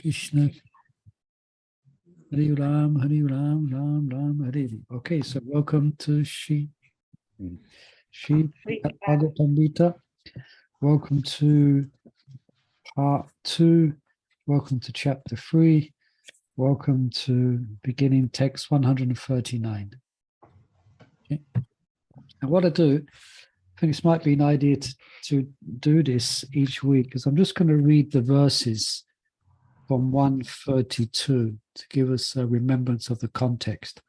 Krishna. Hare Ram, Ram Ram, Hare. Okay, so welcome to Shri Bhagavatamrta. Welcome to part 2. Welcome to chapter 3. Welcome to beginning text 139. Okay. And what I do, I think this might be an idea to do this each week, because I'm just going to read the verses from 132 to give us a remembrance of the context.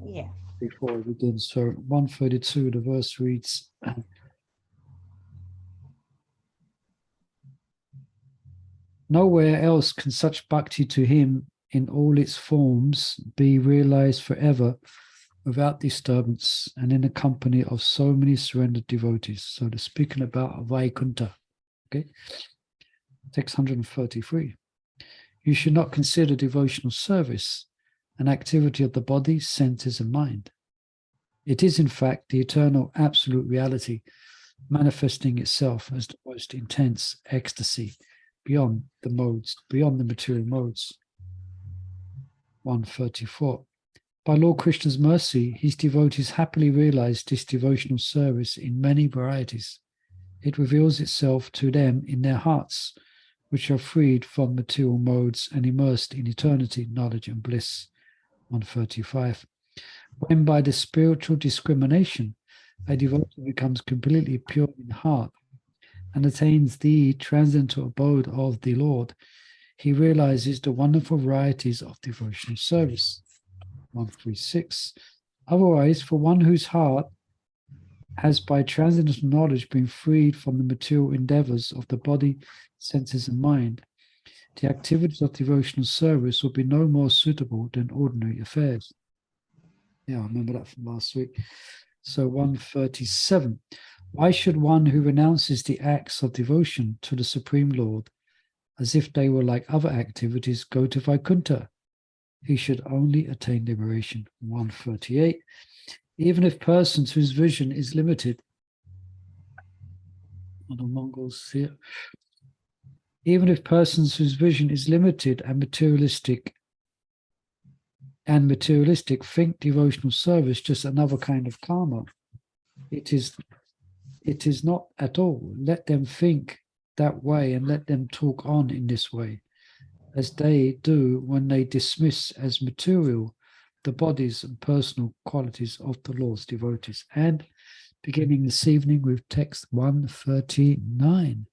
Yeah. Before we begin. So 132, the verse reads, nowhere else can such bhakti to him in all its forms be realized forever without disturbance and in the company of so many surrendered devotees. So they're speaking about Vaikuntha. Okay. Text 133. You should not consider devotional service an activity of the body, senses, and mind. It is, in fact, the eternal absolute reality manifesting itself as the most intense ecstasy beyond the modes, beyond the material modes. 134. By Lord Krishna's mercy, his devotees happily realize this devotional service in many varieties. It reveals itself to them in their hearts, which are freed from material modes and immersed in eternity, knowledge, and bliss. 135. When by the spiritual discrimination, a devotee becomes completely pure in heart and attains the transcendental abode of the Lord, he realizes the wonderful varieties of devotional service. 136. Otherwise, for one whose heart has by transcendental knowledge been freed from the material endeavors of the body, senses, and mind, the activities of devotional service will be no more suitable than ordinary affairs. Yeah, I remember that from last week. So 137. Why should one who renounces the acts of devotion to the Supreme Lord as if they were like other activities go to Vaikuntha? He should only attain liberation. 138. Even if persons whose vision is limited, the Mongols here, even if persons whose vision is limited and materialistic think devotional service just another kind of karma, it is not at all. Let them think that way and let them talk on in this way, as they do when they dismiss as material the bodies and personal qualities of the Lord's devotees. And beginning this evening with text 139.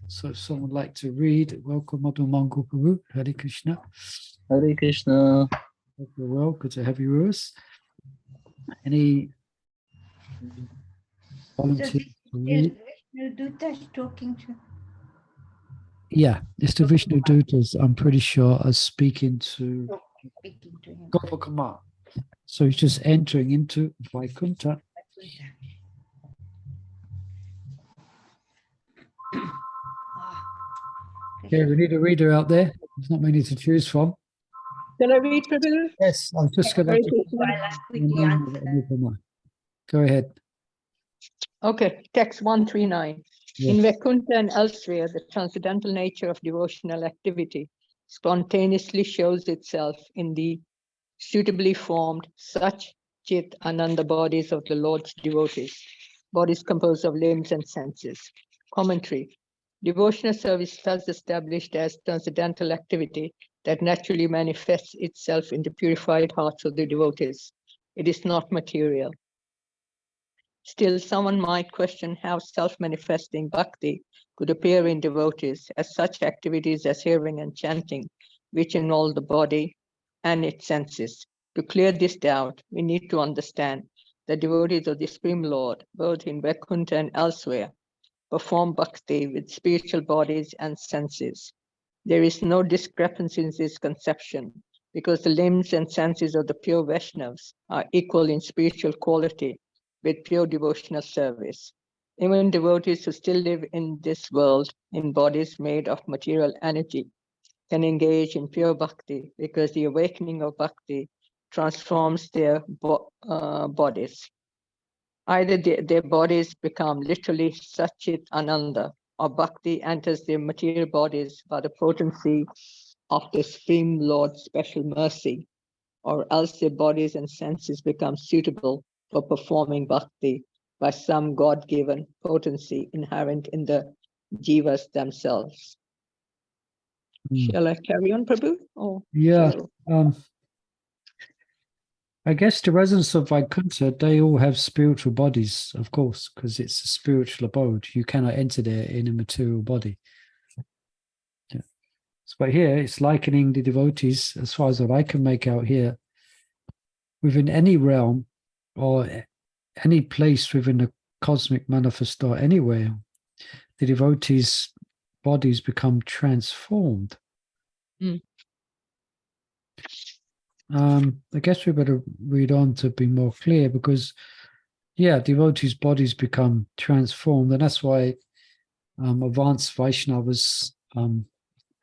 So if someone would like to read, welcome Madhu Mangal Prabhu, Hare Krishna. Hare Krishna. Hope you're well, good to have you with us. Any volunteers to read? Dutta talking to. Yeah, it's the Vishnu Dutas, I'm pretty sure, are speaking to Speaking to him. Gopakumar. So he's just entering into Vaikuntha. Okay, we need a reader out there. There's not many to choose from. Can I read, Prabhu? Yes, I'm just going Hare to Krishna. go ahead. Okay, text 139. Yes. In Vaikuntha and elsewhere, the transcendental nature of devotional activity spontaneously shows itself in the suitably formed Sach Chit Ananda bodies of the Lord's devotees, bodies composed of limbs and senses. Commentary. Devotional service thus established as transcendental activity that naturally manifests itself in the purified hearts of the devotees. It is not material. Still, someone might question how self-manifesting bhakti could appear in devotees as such activities as hearing and chanting, which involve the body and its senses. To clear this doubt, we need to understand that devotees of the Supreme Lord, both in Vaikuntha and elsewhere, perform bhakti with spiritual bodies and senses. There is no discrepancy in this conception because the limbs and senses of the pure Vaishnavas are equal in spiritual quality with pure devotional service. Even devotees who still live in this world in bodies made of material energy can engage in pure bhakti because the awakening of bhakti transforms their bodies. Either their bodies become literally Satchit Ananda, or bhakti enters their material bodies by the potency of the Supreme Lord's special mercy, or else their bodies and senses become suitable for performing bhakti by some God-given potency inherent in the jivas themselves. Shall I carry on, Prabhu? Or Yeah. shall I guess the residents of Vaikuntha, they all have spiritual bodies, of course, because it's a spiritual abode. You cannot enter there in a material body. Yeah. But here it's likening the devotees, as far as what I can make out here, within any realm or any place within the cosmic manifesto anywhere, the devotees' bodies become transformed. I guess we better read on to be more clear, because devotees' bodies become transformed, and that's why advanced Vaishnavas,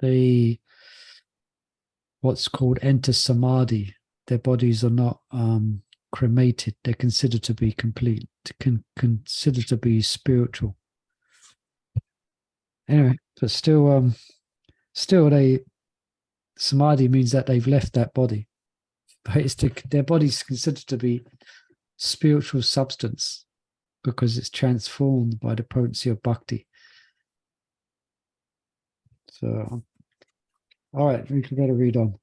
they what's called enter samadhi. Their bodies are not cremated; they're considered to be complete, considered to be spiritual. Anyway, but still, they samadhi means that they've left that body, but it's their body's considered to be spiritual substance because it's transformed by the potency of bhakti. So, all right, we can better read on.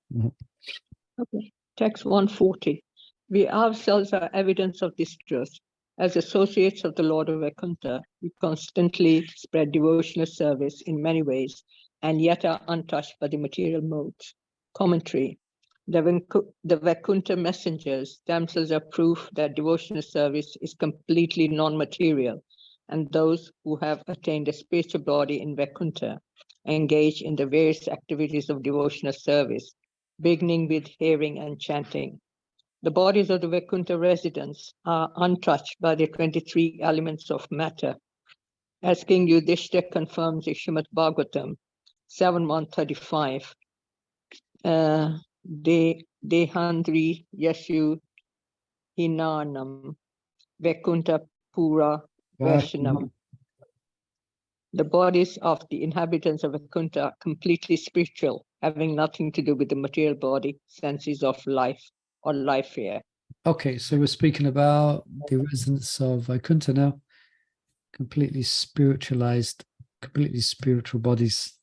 Okay. Text 140. We ourselves are evidence of this truth. As associates of the Lord of Vaikuntha, we constantly spread devotional service in many ways, and yet are untouched by the material modes. Commentary. The Vaikuntha messengers themselves are proof that devotional service is completely non-material, and those who have attained a spiritual body in Vaikuntha engage in the various activities of devotional service, beginning with hearing and chanting. The bodies of the Vaikuntha residents are untouched by the 23 elements of matter. As King Yudhishthira confirms in Srimad Bhagavatam 7.135, Dehandri Yashu Hinanam Vaikuntha Pura Vaishnam. The bodies of the inhabitants of Vaikuntha are completely spiritual, having nothing to do with the material body, senses of life, or life here. Okay, so we're speaking about the residents of Vaikuntha now, completely spiritualized, completely spiritual bodies,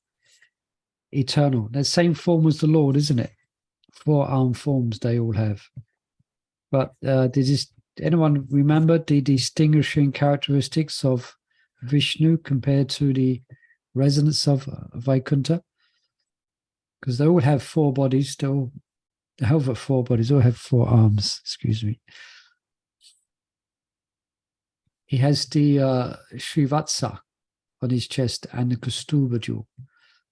eternal. The same form as the Lord, isn't it? 4 arm forms they all have. But does anyone remember the distinguishing characteristics of Vishnu compared to the residents of Vaikuntha? Because they all have 4 bodies, they have 4 bodies, all have 4 arms, excuse me. He has the Srivatsa on his chest and the Kaustubha jewel.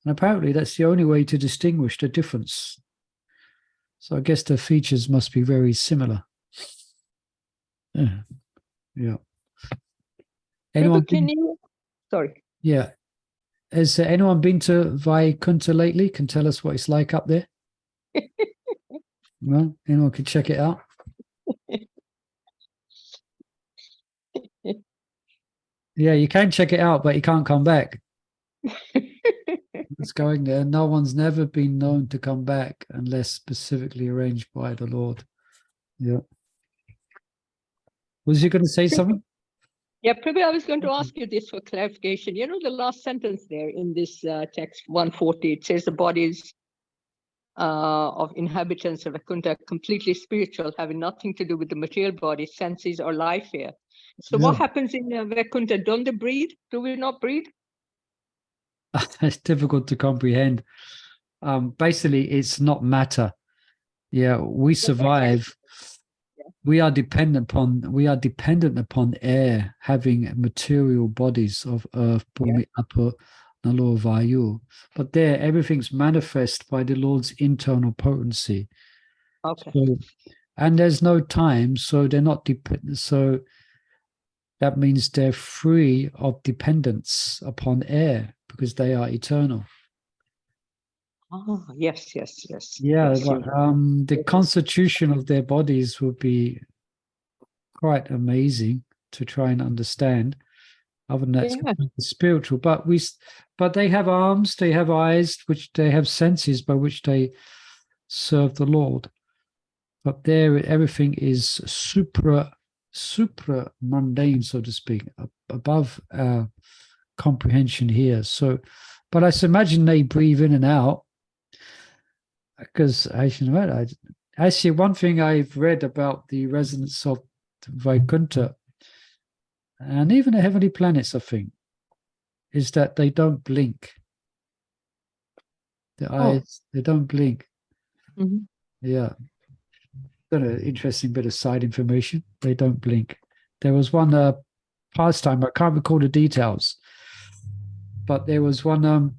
And apparently that's the only way to distinguish the difference. So I guess the features must be very similar. Yeah. Anyone Sorry. Yeah. Has anyone been to Vaikuntha lately? Can tell us what it's like up there? Well, anyone can check it out. Yeah, you can check it out, but you can't come back. It's going there. No one's never been known to come back unless specifically arranged by the Lord. Yeah. Was you going to say something? Yeah, probably I was going to ask you this for clarification. You know, the last sentence there in this text 140, it says the bodies of inhabitants of Vaikuntha are completely spiritual, having nothing to do with the material body, senses, or life here. So what happens in Vaikuntha? Don't they breathe? Do we not breathe? It's difficult to comprehend. Basically, it's not matter. Yeah, we survive. We are dependent upon air, having material bodies of earth, bhumi, apo, nalo, vayu. But there, everything's manifest by the Lord's internal potency. Okay. So, and there's no time, so they're not dependent. So that means they're free of dependence upon air because they are eternal. Oh, yes. Yeah, yes, but the constitution of their bodies would be quite amazing to try and understand. Other than that, it's completely spiritual. But but they have arms, they have eyes, which they have senses by which they serve the Lord. But there, everything is supra mundane, so to speak, above our comprehension here. So, but I imagine they breathe in and out, because actually, one thing I've read about the residents of Vaikuntha and even the heavenly planets, I think, is that they don't blink. The eyes, they don't blink. Mhm. Yeah. Interesting bit of side information. They don't blink. There was one pastime, I can't recall the details, but there was one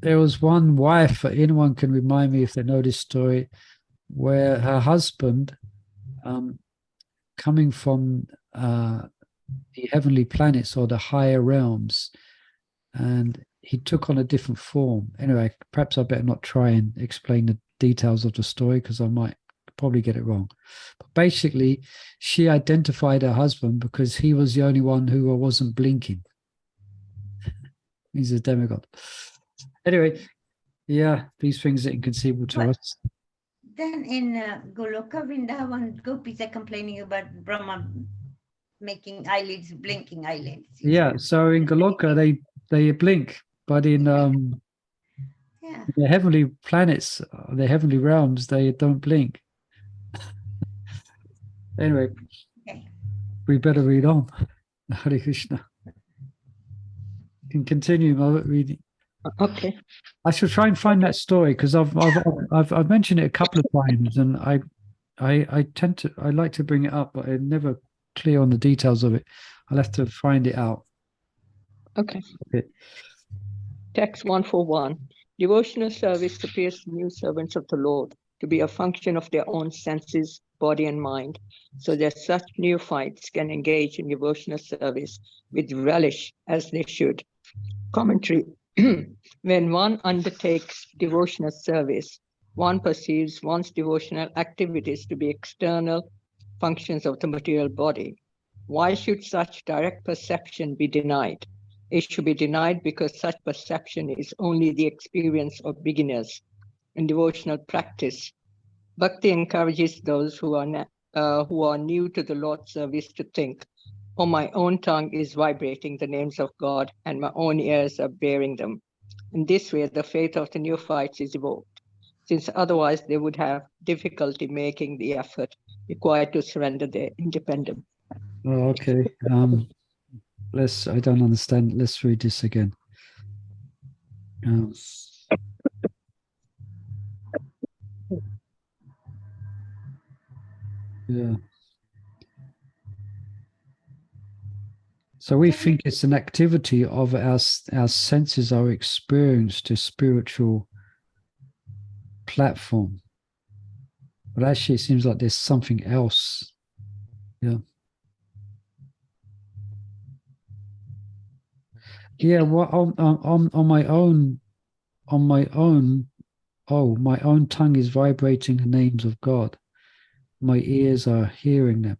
there was one wife, anyone can remind me if they know this story, where her husband, coming from the heavenly planets or the higher realms, and he took on a different form. Anyway, perhaps I better not try and explain the details of the story, because I might probably get it wrong. But basically, she identified her husband because he was the only one who wasn't blinking. He's a demigod. Anyway, yeah, these things are inconceivable to But us. then in Goloka Vrindavan, gopis are complaining about Brahma making eyelids, blinking eyelids. Yeah, so in Goloka they blink, but in Yeah. the heavenly planets, the heavenly realms, they don't blink. Anyway, Okay. we better read on. Hare Krishna. Can continue my reading. Okay. I should try and find that story, because I've mentioned it a couple of times, and I like to bring it up, but I'm never clear on the details of it. I'll have to find it out. Okay. Okay. Text 141. Devotional service appears to new servants of the Lord to be a function of their own senses, body, and mind, so that such neophytes can engage in devotional service with relish as they should. Commentary. When one undertakes devotional service, one perceives one's devotional activities to be external functions of the material body. Why should such direct perception be denied? It should be denied because such perception is only the experience of beginners in devotional practice. Bhakti encourages those who are new to the Lord's service to think, "Oh, my own tongue is vibrating the names of God, and my own ears are bearing them." In this way, the faith of the neophytes is evoked, since otherwise they would have difficulty making the effort required to surrender their independence. Oh, okay. I don't understand. Let's read this again. Yeah. So we think it's an activity of our senses, our experience to spiritual platform. But actually, it seems like there's something else. Yeah. Yeah. Well, on my own, my own tongue is vibrating the names of God. My ears are hearing them.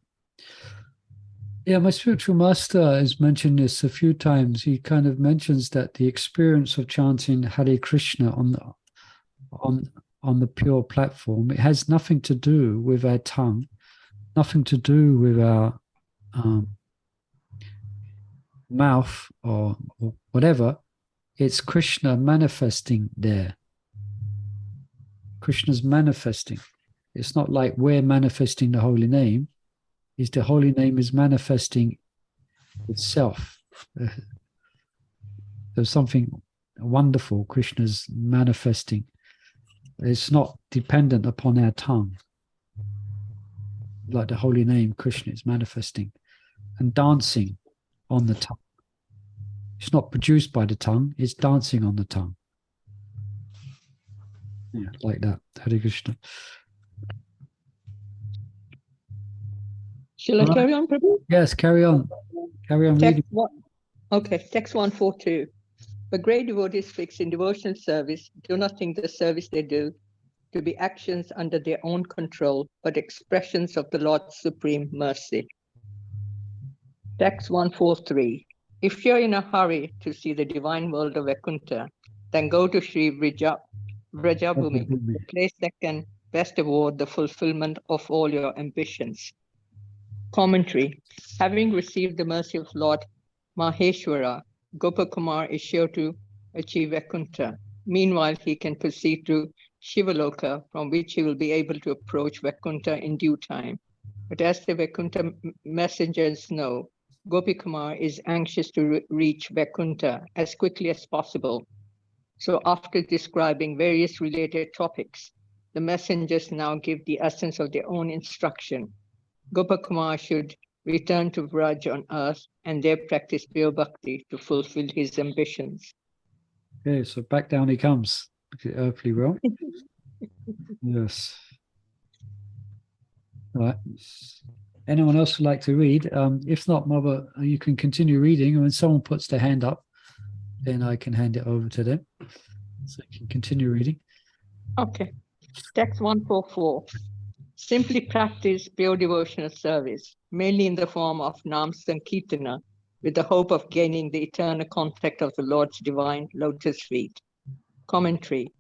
Yeah, my spiritual master has mentioned this a few times. He kind of mentions that the experience of chanting Hare Krishna on the pure platform, it has nothing to do with our tongue, nothing to do with our mouth or whatever. It's Krishna manifesting there. Krishna's manifesting. It's not like we're manifesting the holy name. It's the holy name is manifesting itself. There's something wonderful Krishna's manifesting. It's not dependent upon our tongue. Like the holy name, Krishna is manifesting and dancing on the tongue. It's not produced by the tongue, it's dancing on the tongue. Yeah, like that. Hare Krishna. Shall I carry on, Prabhu? Yes, carry on. Carry on reading. Text 142. But great devotees fixed in devotional service do not think the service they do to be actions under their own control, but expressions of the Lord's supreme mercy. Text 143. If you're in a hurry to see the divine world of Vaikuntha, then go to Sri Vrajabhumi, the place that can best award the fulfillment of all your ambitions. Commentary. Having received the mercy of Lord Maheshwara, Gopakumar is sure to achieve Vaikuntha. Meanwhile, he can proceed to Shivaloka, from which he will be able to approach Vaikuntha in due time. But as the Vaikuntha messengers know, Gopikumar is anxious to reach Vaikuntha as quickly as possible. So after describing various related topics, the messengers now give the essence of their own instruction. Gopakumar should return to Braj on earth and there practice pure bhakti to fulfill his ambitions. Okay, so back down he comes, the earthly realm. Yes. All right. Anyone else would like to read? If not, Mother, you can continue reading. And when someone puts their hand up, then I can hand it over to them. So you can continue reading. Okay. Text 144. Simply practice pure devotional service, mainly in the form of Nam Sankirtana, with the hope of gaining the eternal contact of the Lord's divine lotus feet. Commentary.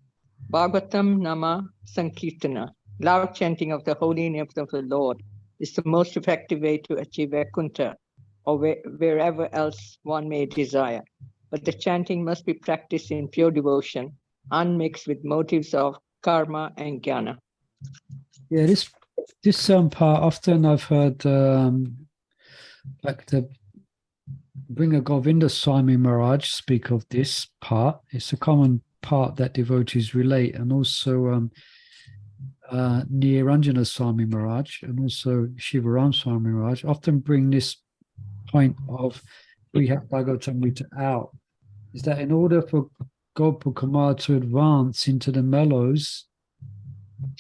Bhagavatam Nama Sankirtana, loud chanting of the holy name of the Lord, is the most effective way to achieve Vaikuntha, or wherever else one may desire. But the chanting must be practiced in pure devotion, unmixed with motives of karma and jnana. Yeah, this part, often I've heard like the Bringer Govinda Swami Maharaj speak of this part. It's a common part that devotees relate, and also Niranjana Swami Maharaj and also Shivaram Swami Maharaj often bring this point of Bhagavatamrta out, is that in order for Gopakumar to advance into the mellows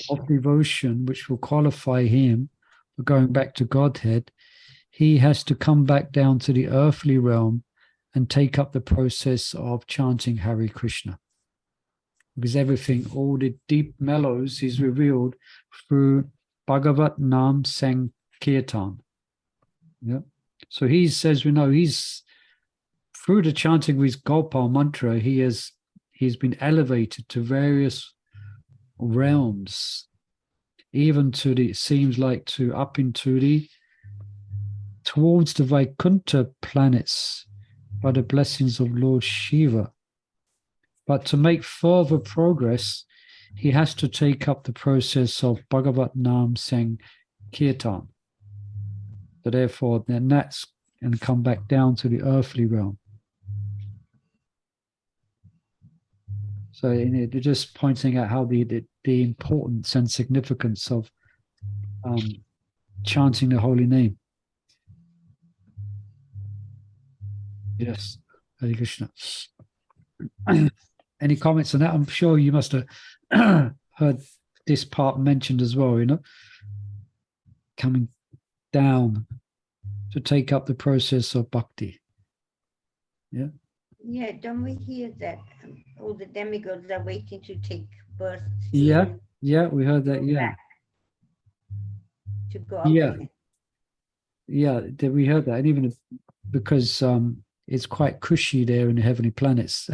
of devotion, which will qualify him for going back to Godhead, he has to come back down to the earthly realm and take up the process of chanting Hare Krishna. Because everything, all the deep mellows is revealed through Bhagavat Nam Sankirtan. Yeah. So he says, we know he's through the chanting of his Gopal mantra, he's been elevated to various realms, even to the, it seems like to up into the towards the Vaikuntha planets by the blessings of Lord Shiva. But to make further progress, he has to take up the process of Bhagavat Nam Sankirtan. So therefore, then that's and come back down to the earthly realm. So they're just pointing out how the importance and significance of chanting the holy name. Yes, Hare Krishna. Any comments on that? I'm sure you must have heard this part mentioned as well, you know, coming down to take up the process of bhakti. Yeah. Yeah, don't we hear that all the demigods are waiting to take birth? Yeah, yeah, we heard that. Yeah, to go up yeah, again. yeah. We heard that, and even because it's quite cushy there in the heavenly planets,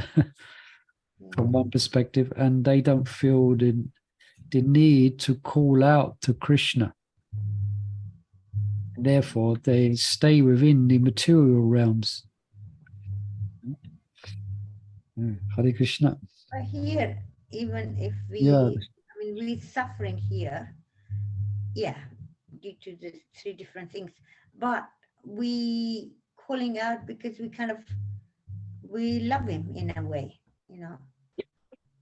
from one perspective, and they don't feel the need to call out to Krishna. Therefore, they stay within the material realms. Hare Krishna. But here, even if we, Yeah. I mean, we're suffering here, yeah, due to the three different things, but we calling out because we love him in a way, you know,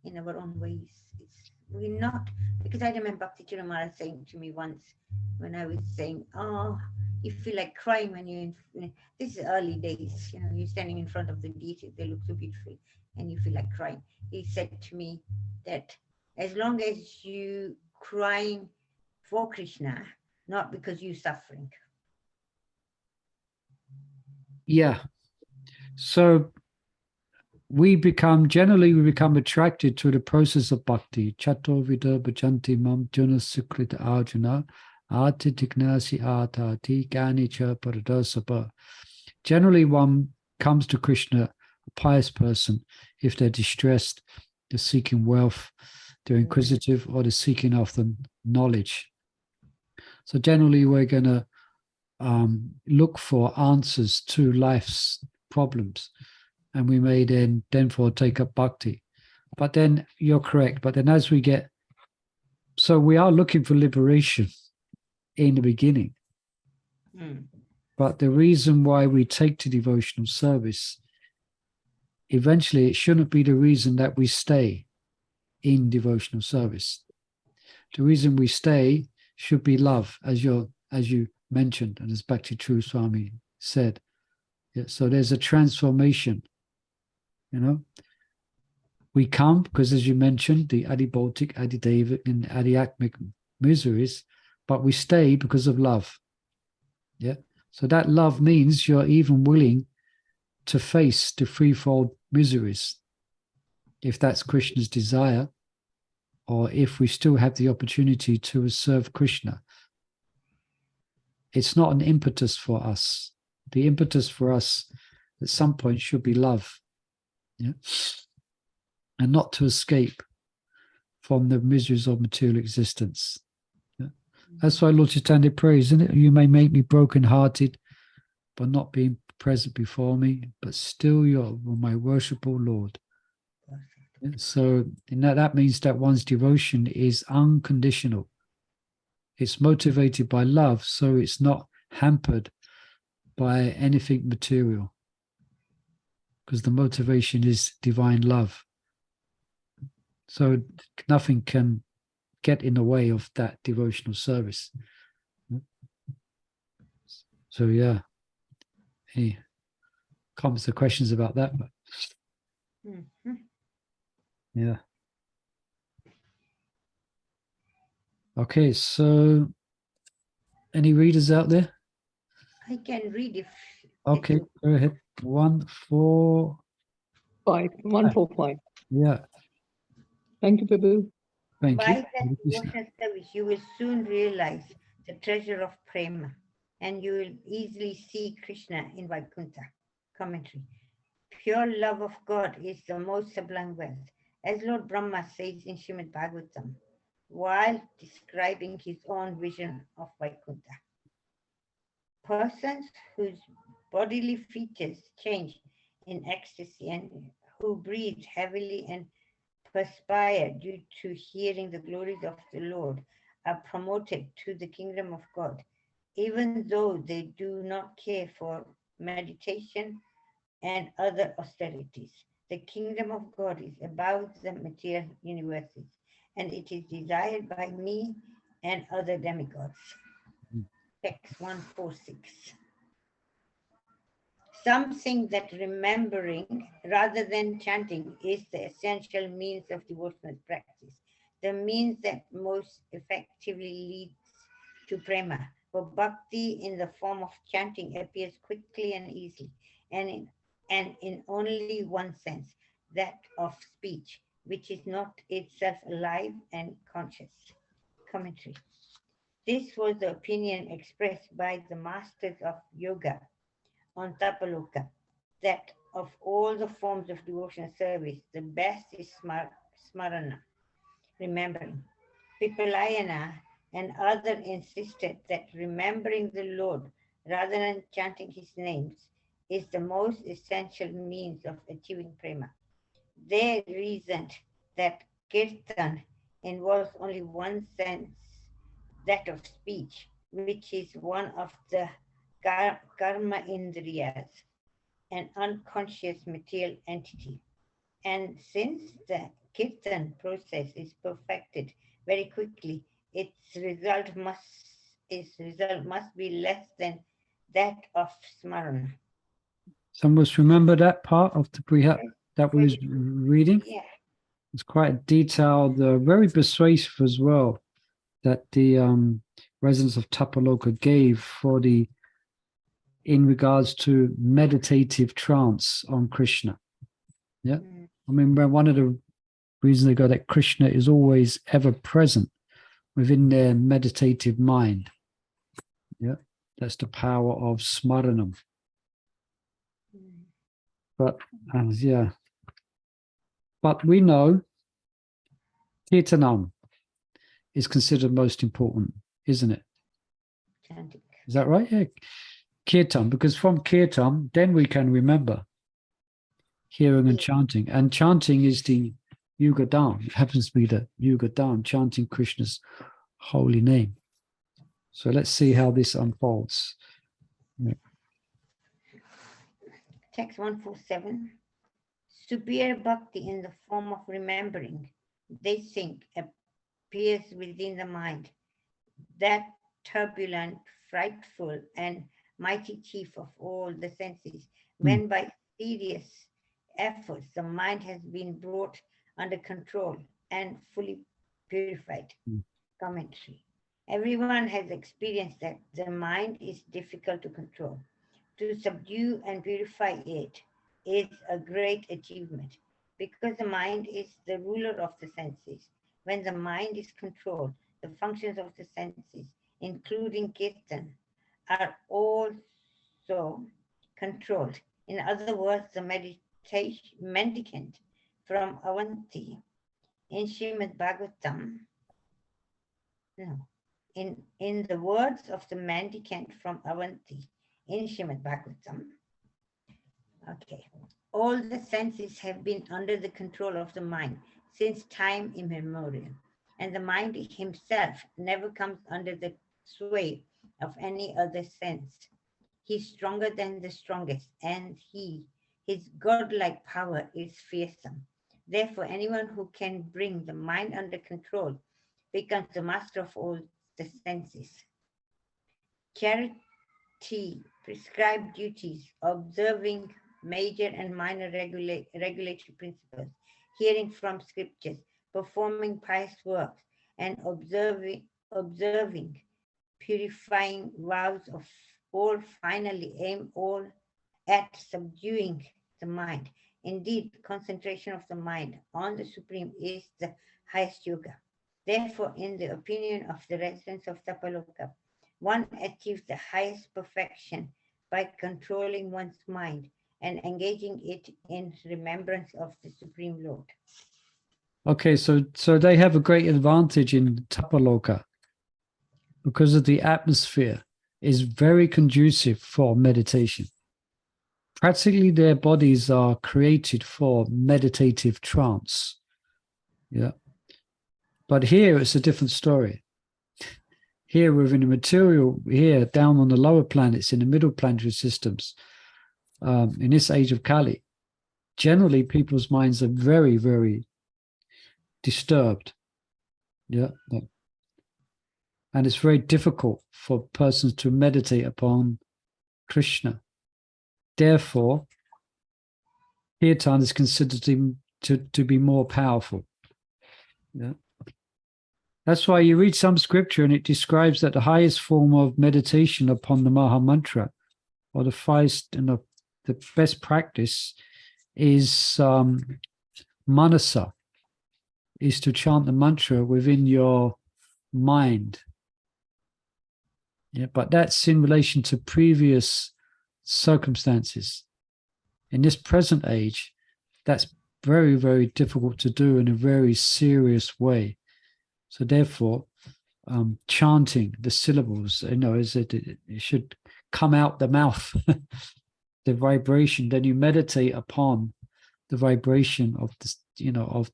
in our own ways. We're not, because I remember Bhakti Chirumara saying to me once when I was saying, oh, you feel like crying when you're this is early days, you know, you're standing in front of the deities, they look so beautiful, and you feel like crying. He said to me that as long as you crying for Krishna, not because you're suffering. Yeah. So we become attracted to the process of bhakti. Chato vida bhajanti mam juna sukrita arjuna ati tignasi atati ganicha paradasapa. Generally, one comes to Krishna, a pious person, if they're distressed, they're seeking wealth, they're inquisitive, or they're seeking after knowledge. So generally, we're going to look for answers to life's problems, and we may then for take up bhakti. But then you're correct. But then as we get, so we are looking for liberation in the beginning. But the reason why we take to devotional service, eventually it shouldn't be the reason that we stay in devotional service. The reason we stay should be love, as you mentioned, and as Bhakti True Swami said. Yeah, so there's a transformation, you know. We come because, as you mentioned, the Adibautic, Adidevic, and Adiatmic miseries, but we stay because of love. Yeah. So that love means you're even willing to face the threefold miseries, if that's Krishna's desire, or if we still have the opportunity to serve Krishna. It's not an impetus for us. The impetus for us at some point should be love, yeah? And not to escape from the miseries of material existence. Yeah? That's why Lord Chaitanya prays, isn't it? You may make me broken-hearted by not being present before me, but still you're my worshipful Lord. Yeah? So that means that one's devotion is unconditional. It's motivated by love, so it's not hampered by anything material, because the motivation is divine love. So nothing can get in the way of that devotional service. So yeah, any comments or questions about that? But yeah. Okay, so any readers out there? I can read if Okay, go ahead. 145. 145. Yeah. Thank you, Prabhu. Thank by you. that Hare Krishna. devotional service, you will soon realize the treasure of prema, and you will easily see Krishna in Vaikuntha. Commentary. Pure love of God is the most sublime wealth, as Lord Brahma says in Srimad Bhagavatam, while describing his own vision of Vaikuntha. Persons whose bodily features change in ecstasy and who breathe heavily and perspire due to hearing the glories of the Lord are promoted to the kingdom of God, even though they do not care for meditation and other austerities. The kingdom of God is above the material universes, and it is desired by me and other demigods. Text 146. Some think that remembering rather than chanting is the essential means of devotional practice, the means that most effectively leads to prema. For bhakti in the form of chanting appears quickly and easily, and in only one sense, that of speech, which is not itself alive and conscious. Commentary. This was the opinion expressed by the masters of yoga on Tapaloka, that of all the forms of devotional service, the best is smarana, remembering. Pipalayana and others insisted that remembering the Lord rather than chanting his names is the most essential means of achieving prema. They reasoned that kirtan involves only one sense, that of speech, which is one of the karma indriyas, an unconscious material entity. And since the kirtan process is perfected very quickly, its result must be less than that of smarana. Some of us remember that part of the Brhad that we was reading. Yeah. It's quite detailed, very persuasive as well, that the residents of Tapaloka gave for in regards to meditative trance on Krishna. Yeah. I mean, one of the reasons they got that Krishna is always ever present within their meditative mind. Yeah. That's the power of smaranam. But yeah. But we know Kirtanam is considered most important, isn't it? Chanting. Is that right? Yeah. Kirtan, because from Kirtan, then we can remember hearing and Yeah. chanting. And chanting is the Yuga Dam. It happens to be the Yuga Dam, chanting Krishna's holy name. So let's see how this unfolds. Yeah. Text 147. Superior bhakti in the form of remembering, they think, appears within the mind. That turbulent, frightful, and mighty chief of all the senses, when by serious efforts the mind has been brought under control and fully purified. Commentary. Everyone has experienced that the mind is difficult to control. To subdue and purify it is a great achievement because the mind is the ruler of the senses. When the mind is controlled, the functions of the senses, including kirtan, are also controlled. In other words, the mendicant from Avanti in Srimad Bhagavatam, no, in the words of the mendicant from Avanti in Srimad Bhagavatam, okay, all the senses have been under the control of the mind since time immemorial, and the mind himself never comes under the sway of any other sense. He's stronger than the strongest, and his godlike power is fearsome. Therefore, anyone who can bring the mind under control becomes the master of all the senses. Charity, prescribed duties, observing major and minor regulatory principles, hearing from scriptures, performing pious works, and observing purifying vows of all finally aim all at subduing the mind. Indeed, concentration of the mind on the Supreme is the highest yoga. Therefore, in the opinion of the residents of Tapaloka, one achieves the highest perfection by controlling one's mind and engaging it in remembrance of the Supreme Lord. Okay, so they have a great advantage in Tapaloka because of the atmosphere is very conducive for meditation. Practically their bodies are created for meditative trance. Yeah. But here it's a different story. Here within the material, here down on the lower planets, in the middle planetary systems, in this age of Kali, generally people's minds are very, very disturbed. Yeah. And it's very difficult for persons to meditate upon Krishna. Therefore, kirtan is considered to be more powerful. Yeah. That's why you read some scripture and it describes that the highest form of meditation upon the Maha Mantra, or the highest and the best practice, is manasa, is to chant the mantra within your mind. Yeah, but that's in relation to previous circumstances. In this present age, that's very, very difficult to do in a very serious way. So therefore, chanting the syllables, it should come out the mouth, the vibration. Then you meditate upon the vibration of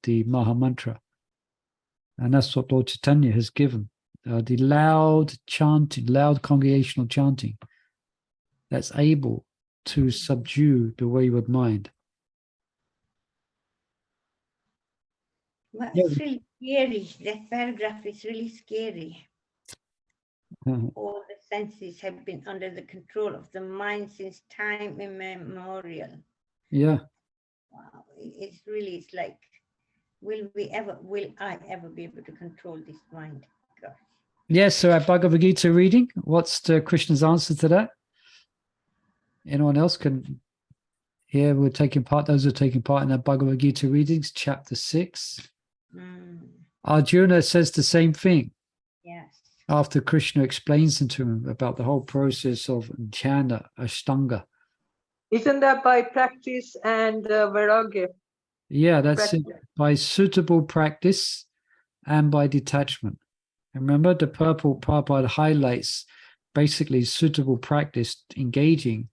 the Maha Mantra, and that's what Lord Chaitanya has given. The loud chanting, loud congregational chanting, that's able to subdue the wayward mind. Well, it's really scary. That paragraph is really scary. All the senses have been under the control of the mind since time immemorial. Yeah. Wow. It's like, will I ever be able to control this mind? Gosh. Yes, so our Bhagavad Gita reading, what's Krishna's answer to that? Anyone else can? Here we're taking part, those who are taking part in our Bhagavad Gita readings, chapter 6. Arjuna says the same thing. Yes. After Krishna explains to him about the whole process of jhana, ashtanga, Isn't that by practice and vairagya? Yeah, that's it. Practice. By suitable practice and by detachment. Remember, the purple Prabhupada highlights basically suitable practice, engaging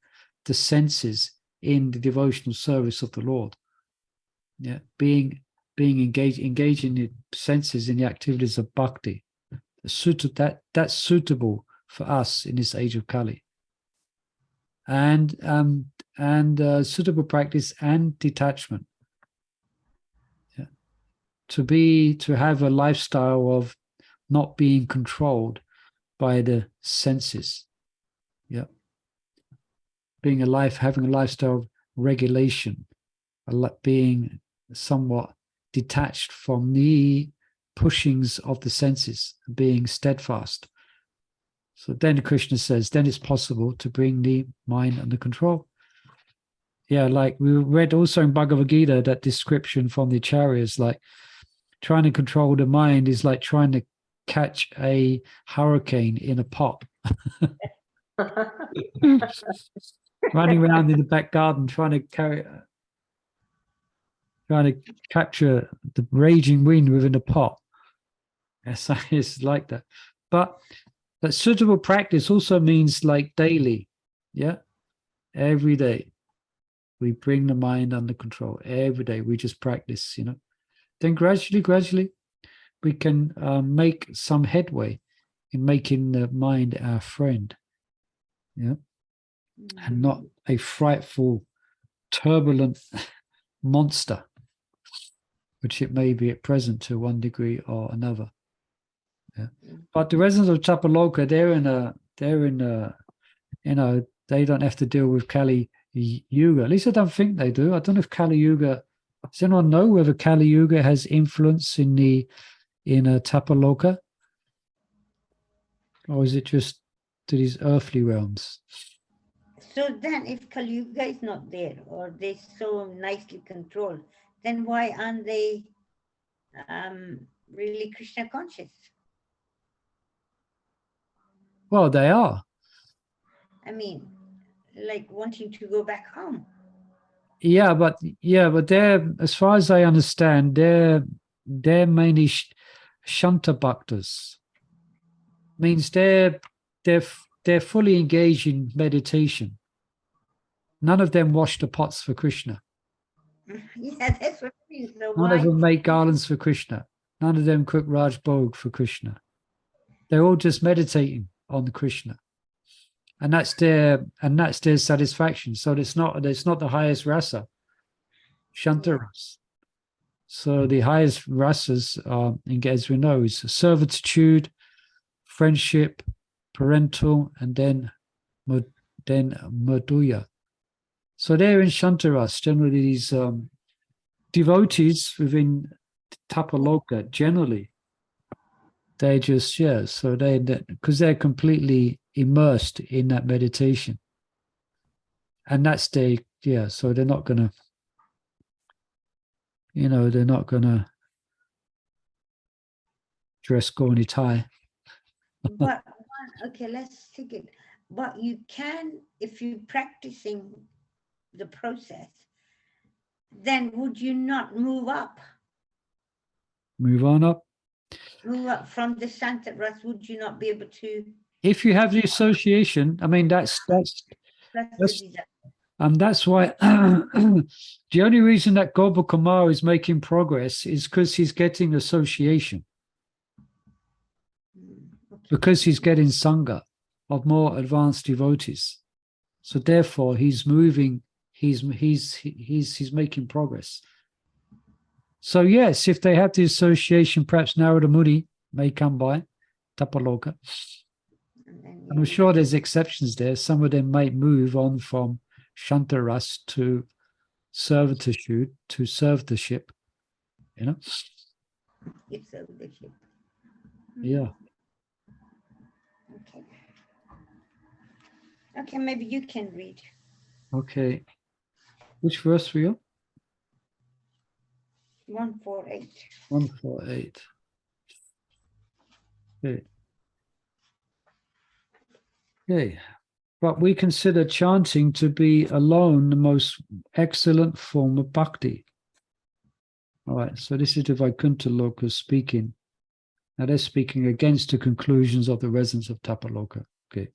the senses in the devotional service of the Lord. Yeah, being engaging the senses in the activities of bhakti. That's suitable for us in this age of Kali. And suitable practice and detachment. Yeah. To have a lifestyle of not being controlled by the senses. Yeah. Having a lifestyle of regulation, being somewhat detached from the pushings of the senses, being steadfast. So then Krishna says, then it's possible to bring the mind under control. Yeah, like we read also in Bhagavad Gita, that description from the acharyas, like trying to control the mind is like trying to catch a hurricane in a pot. Running around in the back garden trying to capture the raging wind within a pot. Yes, it's like that. But suitable practice also means like daily. Yeah. Every day we bring the mind under control. Every day we just practice, Then gradually we can make some headway in making the mind our friend. Yeah. And not a frightful, turbulent monster, which it may be at present to one degree or another. Yeah. But the residents of Tapaloka, they don't have to deal with Kali Yuga. At least I don't think they do. I don't know if Kali Yuga, does anyone know whether Kali Yuga has influence in Tapaloka? Or is it just to these earthly realms? So then if Kali Yuga is not there, or they're so nicely controlled, then why aren't they really Krishna conscious? Well, they are. I mean, like wanting to go back home. Yeah, but they're, as far as I understand, they're mainly Shanta Bhaktas. Means they're fully engaged in meditation. None of them wash the pots for Krishna. Yeah, that's what I mean. So None why? of them make garlands for Krishna. None of them cook Raj Bhog for Krishna. They're all just meditating on Krishna. And that's their satisfaction. So it's not the highest rasa, Shanta ras. So the highest rasas, as we know, is servitude, friendship, parental, and then madhuya. So they're in Shantaras. Generally, these devotees within Tapaloka, generally, they just, so because they're completely immersed in that meditation. And that's so they're not going to, they're not going to dress gaudy tie. But okay, let's take it. But you can, if you're practicing the process, then would you not move up? Move on up. Move up from the Santa Ras, would you not be able to? If you have the association, I mean, that's That's the desire. that's why the only reason that Gopal Kumar is making progress is because he's getting association, Okay. because he's getting sangha of more advanced devotees. So therefore, he's moving. He's making progress. So yes, if they have the association, perhaps Narada Muni may come by Tapaloka. And I'm sure there's exceptions there. Some of them might move on from Shantaras to servitude, to servitorship, it's a leadership. Yeah. Okay. Okay, maybe you can read. Okay. Which verse were you? 148. 148. Okay. Okay. But we consider chanting to be alone the most excellent form of bhakti. All right, so this is the Vaikuntha Loka speaking. Now they're speaking against the conclusions of the residents of Tapaloka. Okay.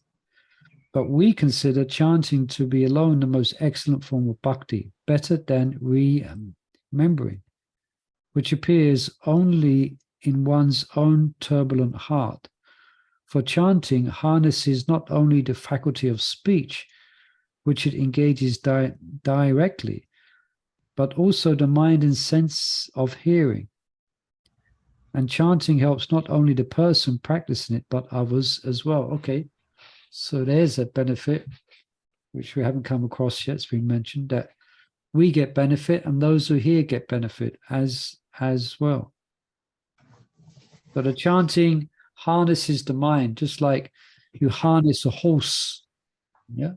But we consider chanting to be alone the most excellent form of bhakti, better than remembering, which appears only in one's own turbulent heart. For chanting harnesses not only the faculty of speech, which it engages directly, but also the mind and sense of hearing. And chanting helps not only the person practicing it, but others as well. Okay, so there's a benefit, which we haven't come across yet. It's been mentioned that we get benefit and those who hear get benefit as well. But the chanting harnesses the mind, just like you harness a horse. Yeah,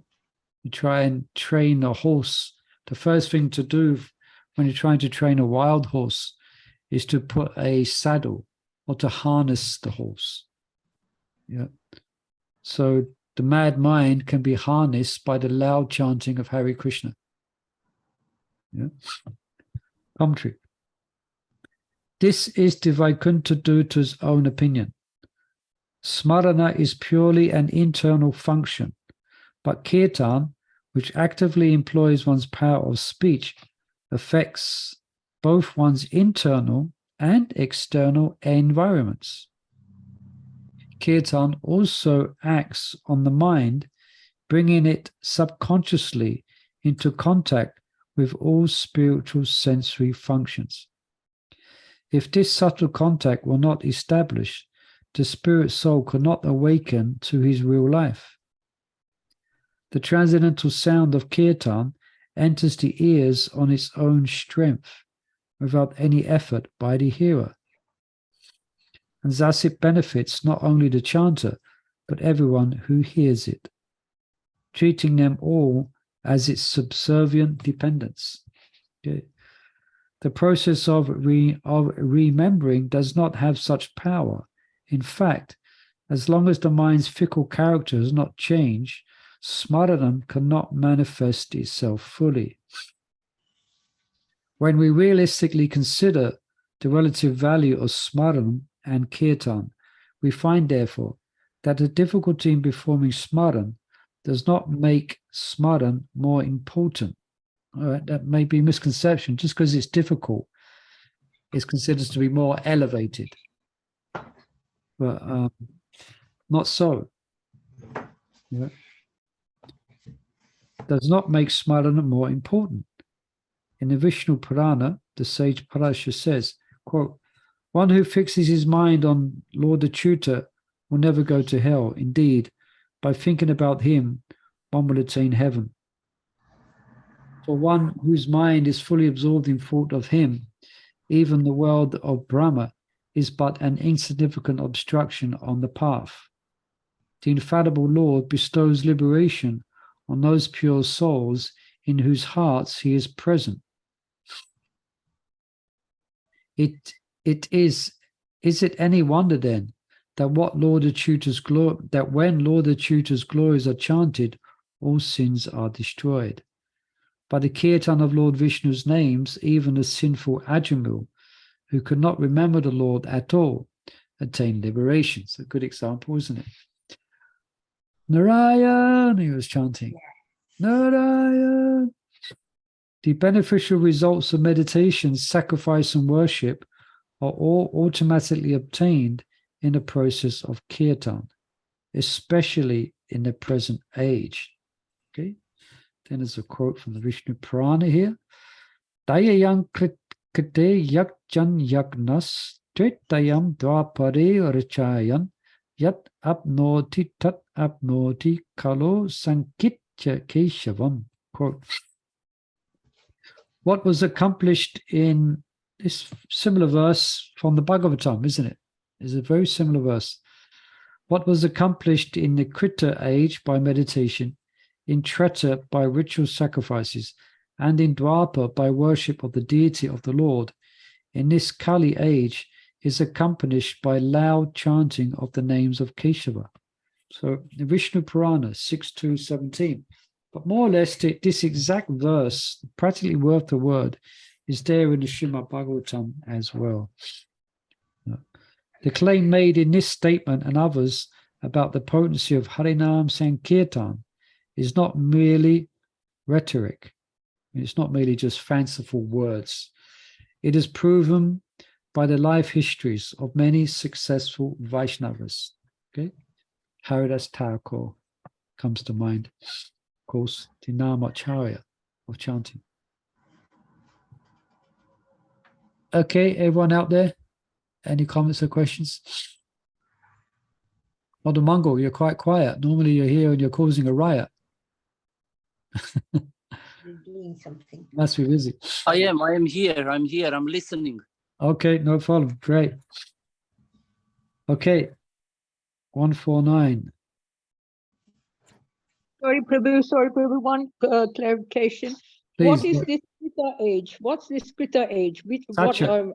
you try and train a horse. The first thing to do when you're trying to train a wild horse is to put a saddle or to harness the horse. Yeah. So the mad mind can be harnessed by the loud chanting of Hare Krishna. Yeah. Commentary. This is the Vaikuntha Duta's own opinion. Smarana is purely an internal function, but kirtan, which actively employs one's power of speech, affects both one's internal and external environments. Kirtan also acts on the mind, bringing it subconsciously into contact with all spiritual sensory functions. If this subtle contact were not established, the spirit soul could not awaken to his real life. The transcendental sound of kirtan enters the ears on its own strength, without any effort by the hearer. And thus it benefits not only the chanter, but everyone who hears it, treating them all as its subservient dependents. Okay. The process of remembering does not have such power. In fact, as long as the mind's fickle character has not changed, smaranam cannot manifest itself fully. When we realistically consider the relative value of smaranam and kirtan, we find, therefore, that the difficulty in performing smaran does not make smaran more important. All right, that may be a misconception. Just because it's difficult, it's considered to be more elevated. But not so. Yeah. Does not make smarana more important. In the Vishnu Purana, the sage Parashar says, quote, "One who fixes his mind on Lord Achyuta will never go to hell. Indeed, by thinking about him, one will attain heaven. For one whose mind is fully absorbed in thought of him, even the world of Brahma is but an insignificant obstruction on the path. The infallible Lord bestows liberation on those pure souls in whose hearts he is present. Is it any wonder then that when Lord Achyuta's glories are chanted, all sins are destroyed? By the kirtan of Lord Vishnu's names, even the sinful Ajamil, who could not remember the Lord at all, attain liberation." It's a good example, isn't it? Narayan, he was chanting. Narayan. The beneficial results of meditation, sacrifice, and worship are all automatically obtained in the process of kirtan, especially in the present age. Okay. Then there's a quote from the Vishnu Purana here. Dayayam krite yak jan yagnas tretayam dvapare rachayan yat apnoti tat apnoti kalo sankitya keshavam. Quote. What was accomplished in this similar verse from the Bhagavatam, isn't it? It's a very similar verse. What was accomplished in the Krita age by meditation, in Treta by ritual sacrifices, and in Dwapara by worship of the deity of the Lord, in this Kali age is accompanied by loud chanting of the names of Keshava. So the Vishnu Purana 6.2.17. But more or less, this exact verse, practically word for word, is there in the Srimad Bhagavatam as well. The claim made in this statement and others about the potency of Harinam Sankirtan is not merely rhetoric. It's not merely just fanciful words. It is proven by the life histories of many successful Vaishnavas. Okay, Haridas Thakur comes to mind. Of course, the Namacharya of chanting. Okay, everyone out there, any comments or questions? Oh, the Mongol, you're quite quiet. Normally you're here and you're causing a riot. You're doing something. Must be busy. I am here. I'm listening. Okay, no problem. Great. Okay, 149. Sorry, Prabhu, one clarification. Please. What is this Krita age? What's this Krita age? Satya.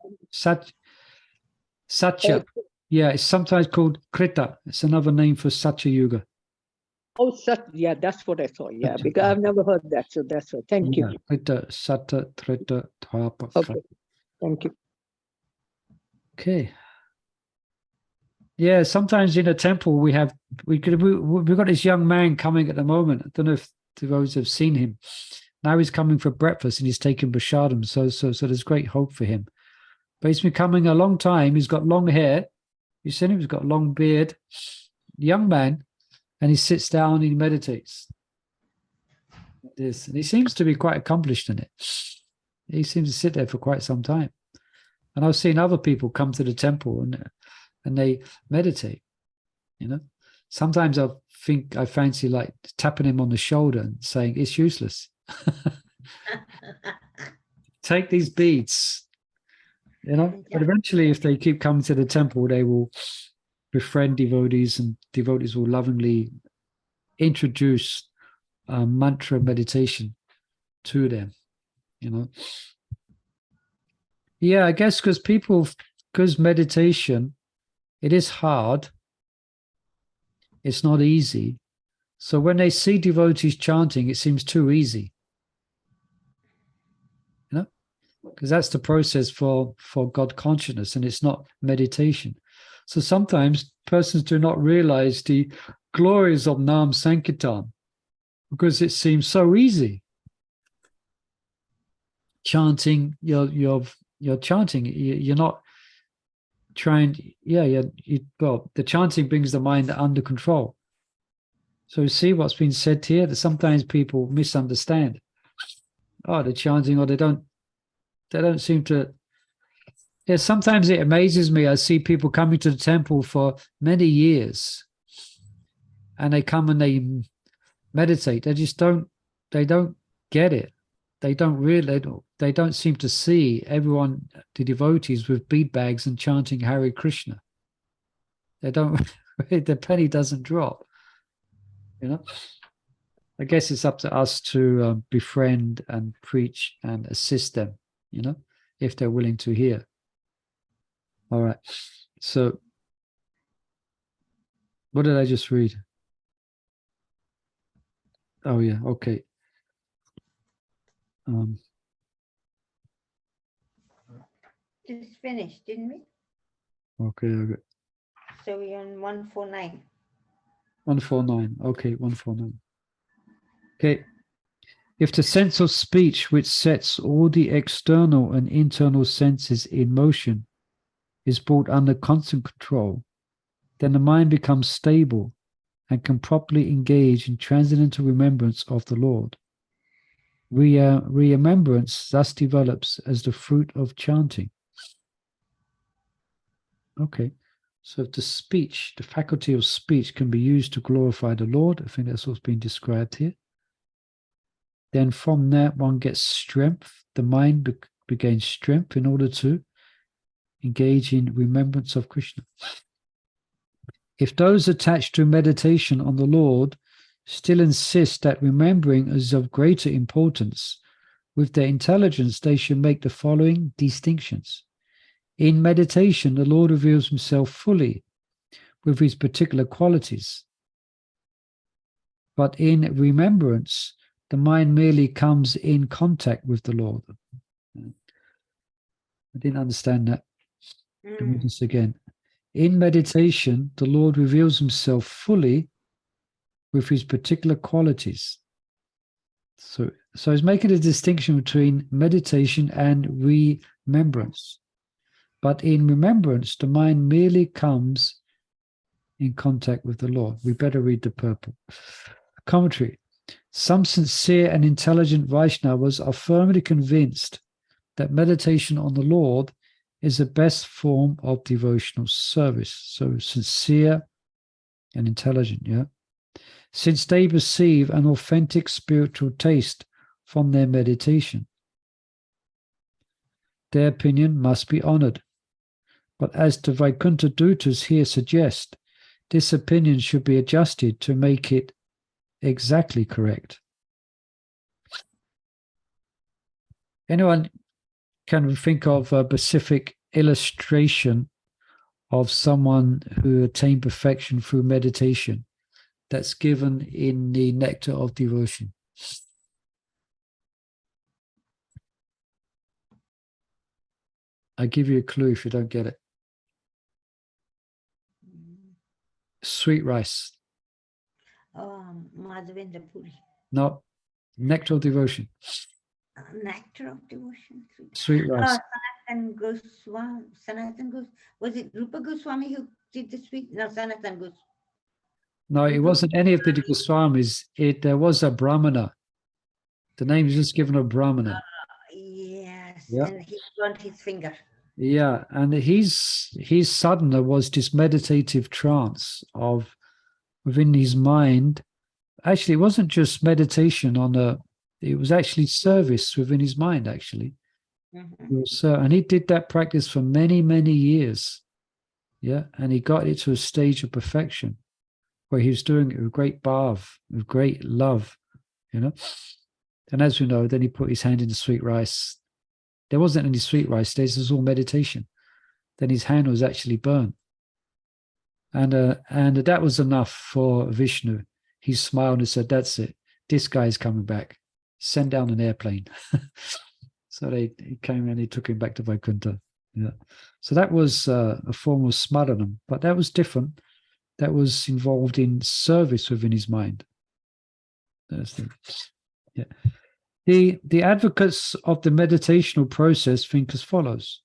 Satya. Yeah, it's sometimes called Krita. It's another name for Satya Yuga. Oh, yeah, that's what I thought. Yeah, because I've never heard that. So that's what. Thank you. Krita, Satya, Trita, Dhapa. Okay, thank you. Okay. Yeah, sometimes in a temple we've got this young man coming at the moment. I don't know if those have seen him. Now he's coming for breakfast and he's taking prasadam. So there's great hope for him. But he's been coming a long time. He's got long hair. You've seen him. He's got a long beard. Young man, and he sits down and he meditates. This, and he seems to be quite accomplished in it. He seems to sit there for quite some time. And I've seen other people come to the temple and they meditate. You know, sometimes I fancy like tapping him on the shoulder and saying it's useless. Take these beads. You know, but eventually, if they keep coming to the temple, they will befriend devotees, and devotees will lovingly introduce mantra meditation to them. You know, yeah, I guess because meditation, it is hard. It's not easy. So when they see devotees chanting, it seems too easy. You know, because that's the process for God consciousness, and it's not meditation. So sometimes persons do not realize the glories of Nam Sankirtan because it seems so easy. Chanting, you're chanting. You're not trying. Well, the chanting brings the mind under control. So see what's been said here. That sometimes people misunderstand. Oh, they're chanting, or they don't seem to. Yeah, sometimes it amazes me. I see people coming to the temple for many years, and they come and they meditate. They don't get it. They don't seem to see everyone, the devotees, with bead bags and chanting Hare Krishna. They don't. The penny doesn't drop. You know. I guess it's up to us to befriend and preach and assist them. You know, if they're willing to hear. All right. So, what did I just read? Oh yeah. Okay. Just finished, didn't we? Okay. So we're on 149. 149. Okay, 149. Okay. If the sense of speech, which sets all the external and internal senses in motion, is brought under constant control, then the mind becomes stable and can properly engage in transcendental remembrance of the Lord. Remembrance thus develops as the fruit of chanting. Okay, so if the faculty of speech can be used to glorify the Lord, I think that's what's being described here, then from that one gets strength. The mind regains strength in order to engage in remembrance of Krishna. If those attached to meditation on the Lord still insist that remembering is of greater importance, with their intelligence they should make the following distinctions. In meditation, the Lord reveals himself fully with his particular qualities, but in remembrance, the mind merely comes in contact with the Lord. I didn't understand that. Let me do this again. In meditation, the Lord reveals himself fully with his particular qualities. So he's making a distinction between meditation and remembrance. But in remembrance, the mind merely comes in contact with the Lord. We better read the purport. Commentary. Some sincere and intelligent Vaishnavas are firmly convinced that meditation on the Lord is the best form of devotional service. So sincere and intelligent, yeah? Since they receive an authentic spiritual taste from their meditation. Their opinion must be honored. But as the Vaikuntha Dutas here suggest, this opinion should be adjusted to make it exactly correct. Anyone can think of a specific illustration of someone who attained perfection through meditation that's given in the Nectar of Devotion? I give you a clue if you don't get it. Sweet rice. Madhavendra Puri. No, Nectar of Devotion. Nectar of Devotion. Sweet rice. Sanatan Goswami. Was it Rupa Goswami who did the sweet? No, Sanatan Goswami. No, it wasn't any of the Goswamis. There was a Brahmana. The name is just given a Brahmana. Yes, Yeah. and he burnt his finger. Yeah, and his sadhana was this meditative trance of within his mind. Actually, it wasn't just meditation it was actually service within his mind, actually. And he did that practice for many, many years. Yeah, and he got it to a stage of perfection where he was doing it with great bhav, with great love, And as we know, then he put his hand in the sweet rice. There wasn't any sweet rice. This was all meditation. Then his hand was actually burned. And that was enough for Vishnu. He smiled and said, that's it. This guy's coming back. Send down an airplane. So he came and he took him back to Vaikuntha. Yeah. So that was a form of smaranam, but that was different. That was involved in service within his mind. Yeah. The advocates of the meditational process think as follows.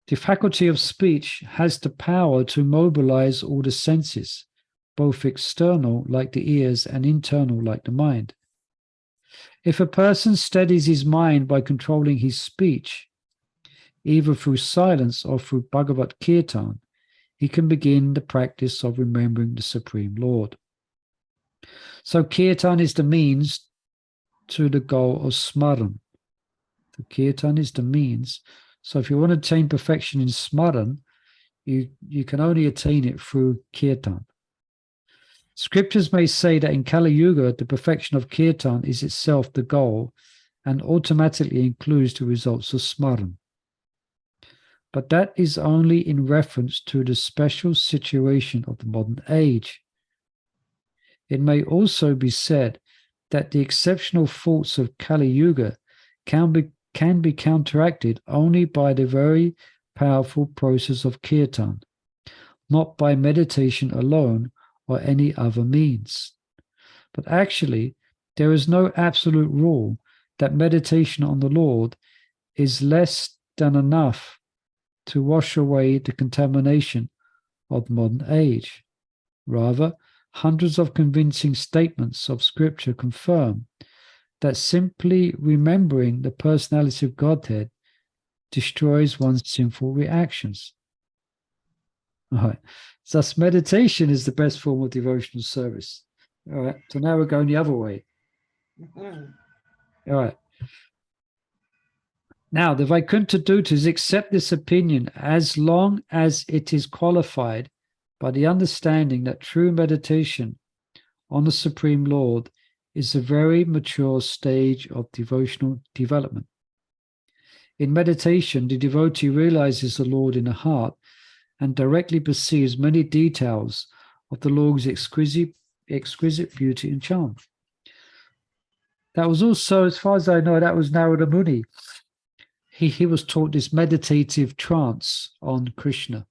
The faculty of speech has the power to mobilize all the senses, both external like the ears and internal like the mind. If a person steadies his mind by controlling his speech, either through silence or through Bhagavat Kirtan, he can begin the practice of remembering the Supreme Lord. So Kirtan is the means to the goal of Smaran. The Kirtan is the means. So if you want to attain perfection in Smaran, you can only attain it through Kirtan. Scriptures may say that in Kali Yuga, the perfection of Kirtan is itself the goal and automatically includes the results of Smaran. But that is only in reference to the special situation of the modern age. It may also be said that the exceptional faults of Kali Yuga can be counteracted only by the very powerful process of Kirtan, not by meditation alone or any other means. But actually, there is no absolute rule that meditation on the Lord is less than enough to wash away the contamination of the modern age. Rather, hundreds of convincing statements of Scripture confirm that simply remembering the personality of Godhead destroys one's sinful reactions. All right. Thus, meditation is the best form of devotional service. All right. So now we're going the other way. All right. Now, the Vaikuntha Dutas accept this opinion as long as it is qualified by the understanding that true meditation on the Supreme Lord is a very mature stage of devotional development. In meditation, the devotee realizes the Lord in the heart and directly perceives many details of the Lord's exquisite exquisite beauty and charm. That was also, as far as I know, that was Narada Muni. He was taught this meditative trance on Krishna,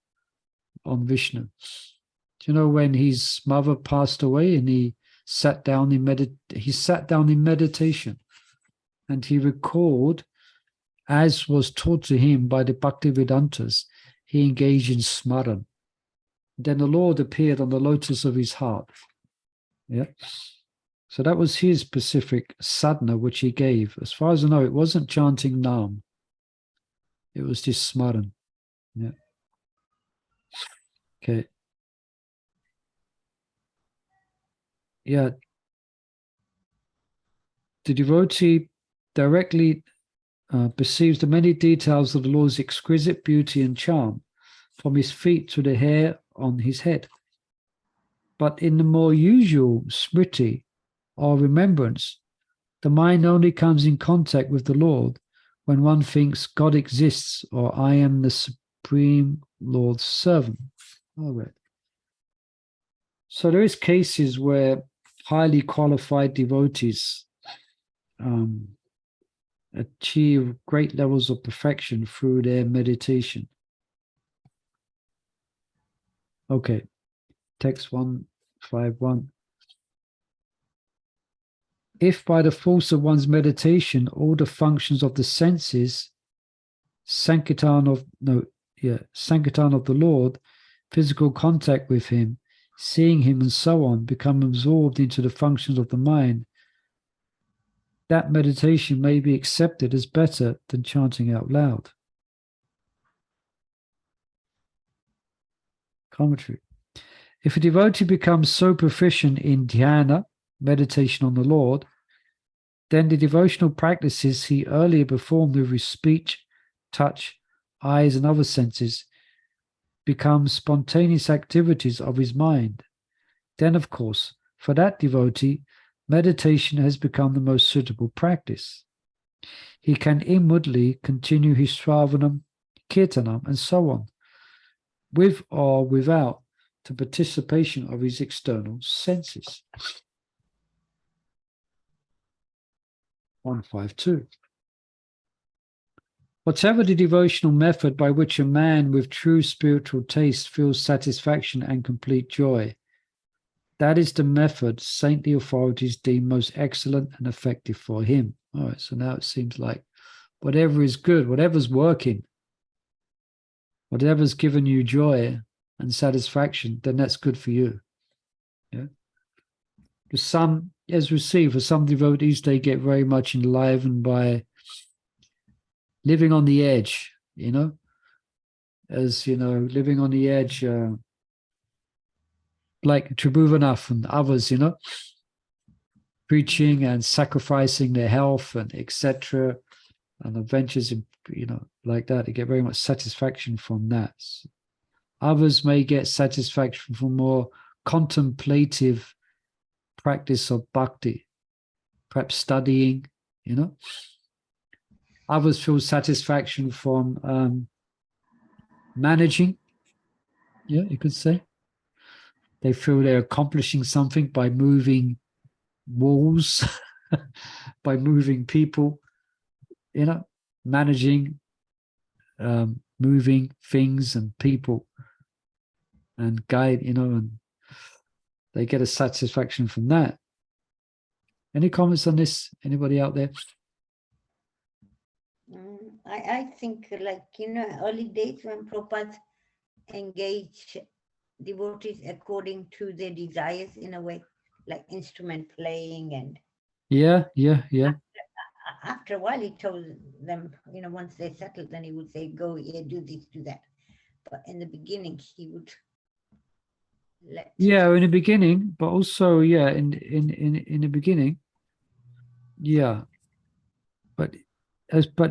on Vishnu. Do you know when his mother passed away and he sat down in meditation, and he recalled, as was taught to him by the Bhaktivedantas, he engaged in smaran. Then the Lord appeared on the lotus of his heart. Yeah. So that was his specific sadhana which he gave. As far as I know, it wasn't chanting Nam. It was just smaran. Yeah. Okay. Yeah. The devotee directly perceives the many details of the Lord's exquisite beauty and charm, from his feet to the hair on his head. But in the more usual smriti, or remembrance, the mind only comes in contact with the Lord when one thinks God exists, or I am the Supreme Lord's servant. All right. So there is cases where highly qualified devotees achieve great levels of perfection through their meditation. Okay, text 151. If by the force of one's meditation, all the functions of the senses, Sankirtan of the Lord, physical contact with him, seeing him and so on, become absorbed into the functions of the mind, that meditation may be accepted as better than chanting out loud. Commentary. If a devotee becomes so proficient in dhyana, meditation on the Lord, then the devotional practices he earlier performed with his speech, touch, eyes, and other senses become spontaneous activities of his mind. Then, of course, for that devotee, meditation has become the most suitable practice. He can inwardly continue his shravanam, kirtanam, and so on, with or without the participation of his external senses. 152. Whatever the devotional method by which a man with true spiritual taste feels satisfaction and complete joy, that is the method saintly authorities deem most excellent and effective for him. All right, so now it seems like whatever is good, whatever's working, whatever's given you joy and satisfaction, then that's good for you. Yeah. Because some, as we see, for some devotees, they get very much enlivened by living on the edge, living on the edge, like Tribhuvanath and others, preaching and sacrificing their health and etc. and adventures in, like that. They get very much satisfaction from that. Others may get satisfaction from more contemplative practice of bhakti, perhaps studying, Others feel satisfaction from managing, you could say. They feel they're accomplishing something by moving walls, by moving people, managing, moving things and people and guide, and they get a satisfaction from that. Any comments on this? Anybody out there? I think, early days when Prabhupada engaged devotees according to their desires in a way, like instrument playing and... Yeah. After a while, he told them, once they settled, then he would say, go here, do this, do that. But in the beginning, he would let... Yeah, in the beginning, but also, in the beginning, yeah. But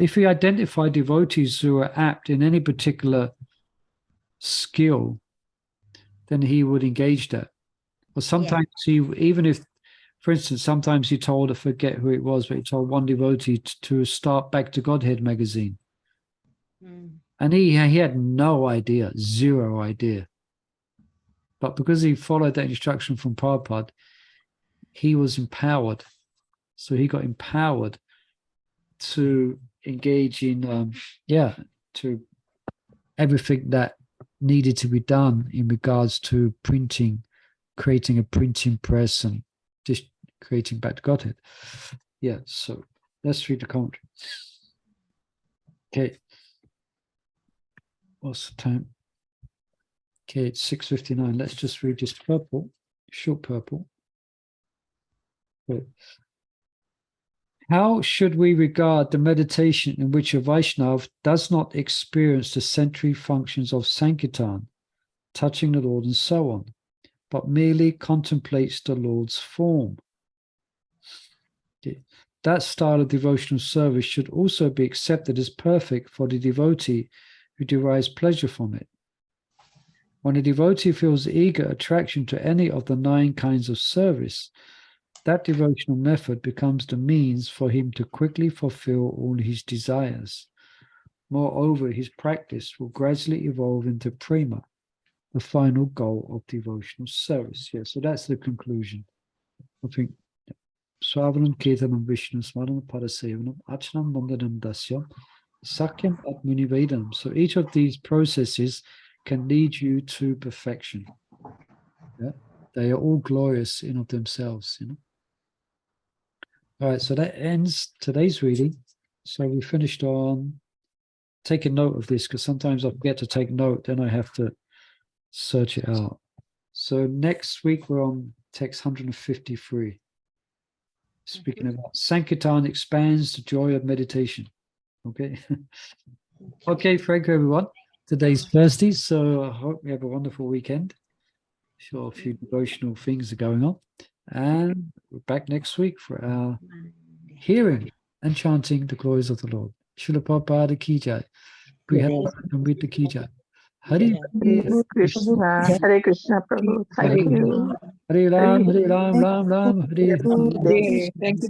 if we identify devotees who are apt in any particular skill, then he would engage that. Or sometimes even if, for instance, sometimes he told, I forget who it was, but he told one devotee to start Back to Godhead magazine. And he had no idea, zero idea. But because he followed that instruction from Prabhupada, he was empowered. So he got empowered to engage in, to everything that needed to be done in regards to printing, creating a printing press and just creating back to Godhead. Yeah, so let's read the commentary. Okay. What's the time? Okay, it's 6:59. Let's just read this purple, short purple. Okay. How should we regard the meditation in which a Vaishnava does not experience the sensory functions of Sankirtan, touching the Lord and so on, but merely contemplates the Lord's form? Okay. That style of devotional service should also be accepted as perfect for the devotee who derives pleasure from it. When a devotee feels eager attraction to any of the 9 kinds of service, that devotional method becomes the means for him to quickly fulfill all his desires. Moreover, his practice will gradually evolve into prema, the final goal of devotional service. Yeah, so that's the conclusion. I think Swavanam Ketanam Vishnu Smaranam Parasevanam Achanam Vandanam Dasyam Sakyam Atmuni Vedanam. So each of these processes can lead you to perfection. Yeah, they are all glorious in of themselves, you know. All right, so that ends today's reading. So we finished on taking note of this, because sometimes I forget to take note, then I have to search it out. So next week we're on text 153. Speaking about Sankirtan expands the joy of meditation. Okay. Okay, thank you everyone. Today's Thursday, so I hope you have a wonderful weekend. Sure, a few devotional things are going on. And we're back next week for our hearing and chanting the glories of the Lord. Srila Prabhupada ki jai. Brhad ki jai. Hare Hare Krishna, Hare Krishna, Prabhu. Thank you. Hare Ram, Ram Ram, Hare Ram. Thank you.